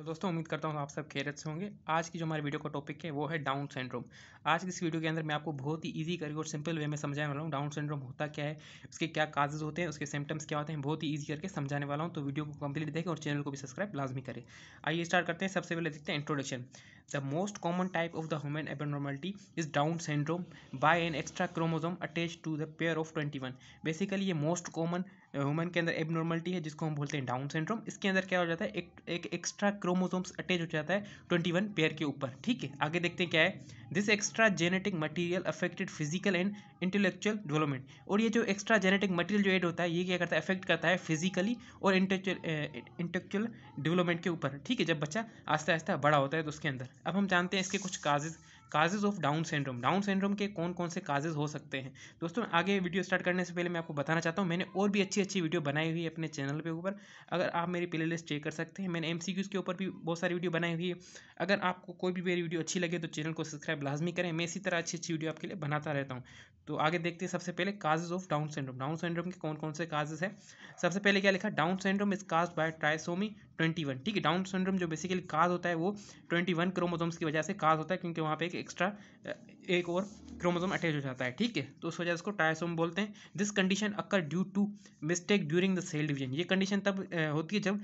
दोस्तों उम्मीद करता हूँ आप सब खैरियत से होंगे। आज की जो हमारे वीडियो का टॉपिक है वो है डाउन सिंड्रोम। आज की इस वीडियो के अंदर मैं आपको बहुत ही इजी करके और सिंपल वे में समझाने वाला हूँ डाउन सिंड्रोम होता क्या है, उसके क्या काजेज होते हैं, उसके सिम्टम्स क्या होते हैं, बहुत ही ईजी करके समझाने वाला हूँ। तो वीडियो को कंप्लीट देखें और चैनल को भी सब्सक्राइब लाजमी करें। आइए स्टार्ट करते हैं। सबसे पहले देखते हैं introduction. The most common type of the human abnormality is Down syndrome by an extra chromosome attach to the pair of 21। Basically ये मोस्ट कॉमन ह्यूमन के अंदर एबनॉर्मलिटी है जिसको हम बोलते हैं डाउन सिंड्रोम। इसके अंदर क्या हो जाता है, एक एक्स्ट्रा क्रोमोसोम्स अटैच हो जाता है 21 पेयर के ऊपर। ठीक है, आगे देखते हैं क्या है। This extra genetic material affected physical and intellectual development. और ये जो एक्स्ट्रा जेनेटिक मटेरियल जो ऐड होता है ये क्या करता है, अफेक्ट करता है फिजिकली और इंटेलेक्चुअल डेवलपमेंट के ऊपर। ठीक है, जब बच्चा आस्ते आस्ते बड़ा होता है तो उसके अंदर। अब हम जानते हैं इसके कुछ causes of Down syndrome. Down syndrome के कौन कौन से काजेज हो सकते हैं। दोस्तों आगे वीडियो स्टार्ट करने से पहले मैं आपको बताना चाहता हूँ मैंने और भी अच्छी अच्छी वीडियो बनाई हुई है अपने चैनल पे ऊपर। अगर आप मेरी प्लेलिस्ट चेक कर सकते हैं। मैंने एमसीक्यूज़ के ऊपर भी बहुत सारी वीडियो बनाई हुई है। अगर आपको कोई भी मेरी वीडियो अच्छी लगे तो चैनल को सब्सक्राइब लाजमी करें। मैं इसी तरह अच्छी अच्छी वीडियो आपके लिए बनाता रहता हूँ। तो आगे देखते हैं सबसे पहले causes of Down syndrome. Down syndrome के कौन कौन से काजेज है। सबसे पहले क्या लिखा, down syndrome is caused by trisomy 21। ठीक है, डाउन सिंड्रोम जो बेसिकली काज होता है वो 21 क्रोमोसोम्स की वजह से काज होता है, क्योंकि वहाँ पे एक एक्स्ट्रा एक और क्रोमोसोम अटैच हो जाता है। ठीक है, तो उस वजह से उसको ट्राइसोम बोलते हैं। This condition occur due to mistake during the cell division. ये कंडीशन तब होती है जब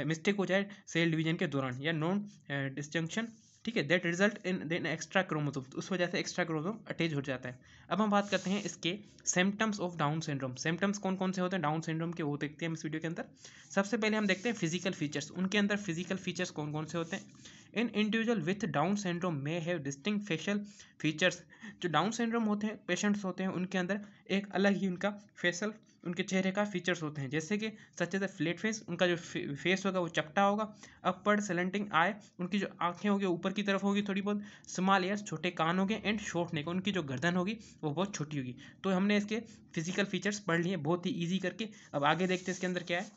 मिस्टेक हो जाए सेल डिवीजन के दौरान या नॉन डिस्जंक्शन। ठीक है, that result in then extra chromosome. उस वजह से एक्स्ट्रा क्रोमोसोम अटैच हो जाता है। अब हम बात करते हैं इसके symptoms of Down syndrome. Symptoms कौन कौन से होते हैं डाउन सिंड्रोम के, वो देखते हैं हम इस वीडियो के अंदर। सबसे पहले हम देखते हैं फिजिकल फीचर्स। उनके अंदर फिजिकल फीचर्स कौन कौन से होते हैं। इन इंडिविजुअल विथ डाउन सिंड्रोम में हैव डिस्टिंक्ट फेशियल फीचर्स। जो डाउन सिंड्रोम होते हैं, पेशेंट्स होते हैं, उनके अंदर एक अलग ही उनका फेशियल, उनके चेहरे का फीचर्स होते हैं, जैसे कि सच एज फ्लैट फेस। उनका जो फेस होगा वो चपटा होगा। अपर सेलेंटिंग आई, उनकी जो आंखें होगी ऊपर की तरफ होगी थोड़ी बहुत। स्मॉल ईयर्स, छोटे कान होंगे। एंड शॉर्ट नेक, उनकी जो गर्दन होगी वो बहुत छोटी होगी। तो हमने इसके फिजिकल फीचर्स पढ़ लिए बहुत ही ईजी करके। अब आगे देखते हैं इसके अंदर क्या है।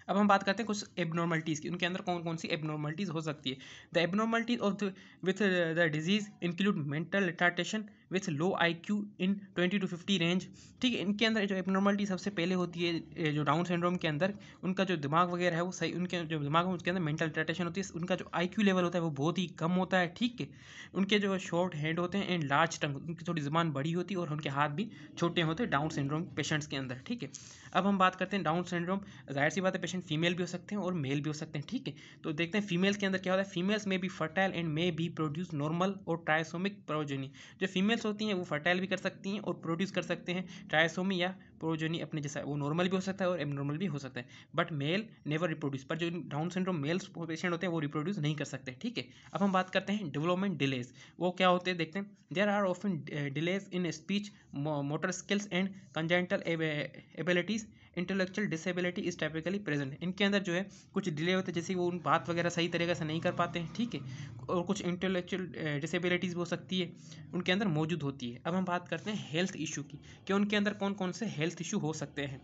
अब हम बात करते हैं कुछ एबनॉर्मलिटीज़ की। उनके अंदर कौन कौन सी एबनॉर्मलिटीज़ हो सकती है। The abnormalities of the with the disease include mental retardation with low IQ in 20 to 50 range. ठीक है, इनके अंदर जो एबनॉर्मलिटी सबसे पहले होती है जो डाउन सिंड्रोम के अंदर, उनका जो दिमाग वगैरह है वो सही, उनके जो दिमाग है उसके अंदर मेंटल रिटार्डेशन होती है। उनका जो IQ लेवल होता है वो बहुत ही कम होता है। ठीक है, उनके जो शॉर्ट हैंड होते हैं एंड लार्ज टंग, उनकी थोड़ी ज़ुबान बड़ी होती है और उनके हाथ भी छोटे होते हैं डाउन सिंड्रोम पेशेंट्स के अंदर। ठीक है, अब हम बात करते हैं डाउन सिंड्रोम। जाहिर सी बात है पेशेंट फीमेल भी हो सकते हैं और मेल भी हो सकते हैं। ठीक है, तो देखते हैं फीमेल्स के अंदर क्या होता है। फीमेल्स में भी fertile and may be produce normal और ट्राइसोमिक प्रोजेनी। जो फीमेल्स होती हैं वो फर्टाइल भी कर सकती हैं और प्रोड्यूस कर सकते हैं ट्राइसोमी या प्रोजेनी अपने जैसा। वो नॉर्मल भी हो सकता है और एबनॉर्मल भी हो सकता है, बट मेल नेवर रिप्रोड्यूस। पर जो डाउन सिंड्रोम मेल्स पेशेंट होते हैं वो रिप्रोड्यूस नहीं कर सकते। ठीक है, अब हम बात करते हैं डेवलपमेंट डिलेज। वो क्या होते हैं देखते हैं। There are often delays in speech, motor skills and congenital abilities. Intellectual disability is typically present. इनके अंदर जो है कुछ डिले होते हैं, जैसे वो उन बात वगैरह सही तरीके से नहीं कर पाते हैं। ठीक है, और कुछ इंटेलेक्चुअल डिसेबिलिटीज़ हो सकती है उनके अंदर मौजूद होती है। अब हम बात करते हैं हेल्थ इशू की, कि उनके अंदर कौन कौन से हेल्थ इशू हो सकते हैं।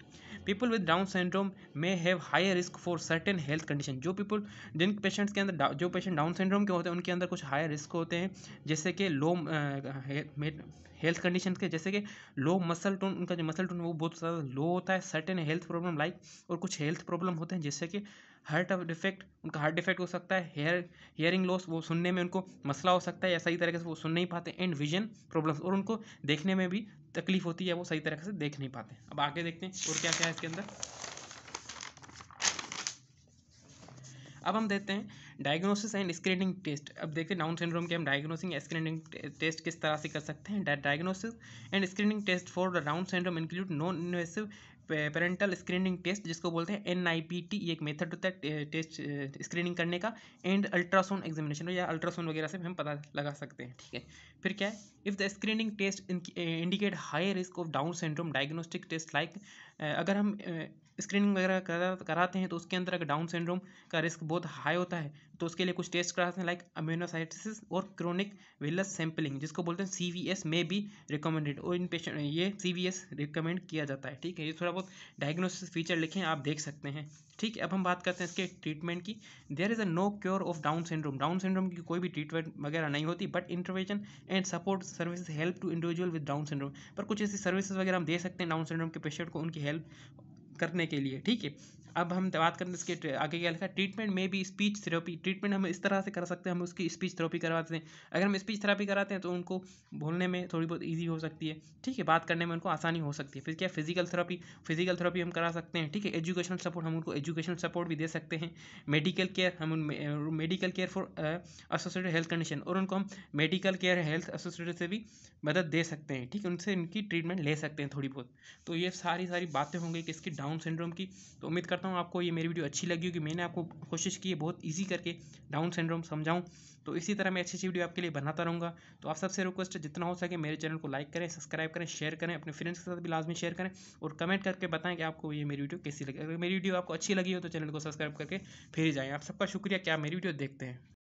पीपल विद डाउन सिंड्रोम में have higher risk for certain health condition. जो जिन पेशेंट्स के अंदर जो पेशेंट डाउन सिंड्रोम के होते हैं उनके अंदर कुछ हायर रिस्क होते हैं, जैसे कि लो हेल्थ कंडीशन के, जैसे कि लो मसल टोन। उनका जो मसल टोन वो बहुत ज़्यादा लो होता है। सर्टेन हेल्थ प्रॉब्लम लाइक, और कुछ हेल्थ प्रॉब्लम होते हैं जैसे कि हार्ट डिफेक्ट, उनका हार्ट डिफेक्ट हो सकता है। हियरिंग लॉस, वो सुनने में उनको मसला हो सकता है या सही तरीके से वो सुन नहीं पाते। एंड विजन प्रॉब्लम्स, और उनको देखने में भी तकलीफ होती है, वो सही तरीके से देख नहीं पाते। अब आगे देखते हैं और क्या क्या है इसके अंदर। अब हम देखते हैं डायग्नोसिस एंड स्क्रीनिंग टेस्ट। अब देखते हैं डाउन सिंड्रोम के हम डायग्नोसिंग या स्क्रीनिंग टेस्ट किस तरह से कर सकते हैं। Diagnosis and screening test for the Down syndrome include non invasive parental screening test, जिसको बोलते हैं NIPT। ये एक मेथड होता है टेस्ट स्क्रीनिंग करने का। एंड अल्ट्रासाउंड एग्जामिनेशन, या अल्ट्रासाउंड वगैरह से हम पता लगा सकते हैं। ठीक है, फिर क्या है, if the screening test indicate high risk of Down syndrome diagnostic test like, अगर हम स्क्रीनिंग वगैरह कराते हैं तो उसके अंदर अगर डाउन सिंड्रोम का रिस्क बहुत हाई होता है तो उसके लिए कुछ टेस्ट कराते हैं, लाइक अम्यूनोसाइटिस और क्रोनिक विलस सैम्पलिंग, जिसको बोलते हैं CVS में भी रिकमेंडेड। और इन पेशेंट ये CVS रिकमेंड किया जाता है। ठीक है, ये थोड़ा बहुत डायग्नोसिस फीचर लिखे हैं, आप देख सकते हैं। ठीक है, अब हम बात करते हैं इसके ट्रीटमेंट की। There is a no cure of Down syndrome. Down syndrome की कोई भी ट्रीटमेंट वगैरह नहीं होती, but intervention and support services help to individual with Down syndrome. पर कुछ ऐसी सर्विसेज वगैरह हम दे सकते हैं डाउन सिंड्रोम के पेशेंट को उनकी हेल्प करने के लिए। ठीक है, अब हम बात करते हैं इसके आगे क्या लिखा है, ट्रीटमेंट में भी स्पीच थेरेपी। ट्रीटमेंट हम इस तरह से कर सकते हैं, हम उसकी स्पीच थेरेपी करवाते हैं। अगर हम स्पीच थेरेपी कराते हैं तो उनको बोलने में थोड़ी बहुत ईजी हो सकती है, ठीक है, बात करने में उनको आसानी हो सकती है। फिर क्या फिजिकल थेरेपी, फिजिकल थेरेपी हम करा सकते हैं, ठीक है। एजुकेशनल सपोर्ट, हम उनको एजुकेशनल सपोर्ट भी दे सकते हैं। मेडिकल केयर, हम medical care for associated health condition, और उनको हम मेडिकल केयर हेल्थ एसोसिएटेड से भी मदद दे सकते हैं, ठीक है, उनसे इनकी ट्रीटमेंट ले सकते हैं थोड़ी बहुत। तो ये सारी बातें होंगी कि इसकी डाउन सिंड्रोम की। तो उम्मीद करता हूँ आपको ये मेरी वीडियो अच्छी लगी होगी। मैंने आपको कोशिश की है बहुत ईजी करके डाउन सिंड्रोम समझाऊँ। तो इसी तरह मैं अच्छी वीडियो आपके लिए बनाता रहूँगा। तो आप सबसे रिक्वेस्ट है जितना हो सके मेरे चैनल को लाइक करें, सब्सक्राइब करें, शेयर करें, अपने फ्रेंड्स के साथ भी लाजमी शेयर करें, और कमेंट करके बताएं कि आपको ये मेरी वीडियो कैसी लगी। अगर मेरी वीडियो आपको अच्छी लगी हो तो चैनल को सब्सक्राइब करके फिर जाएँ। आप सबका शुक्रिया कि आप मेरी वीडियो देखते हैं।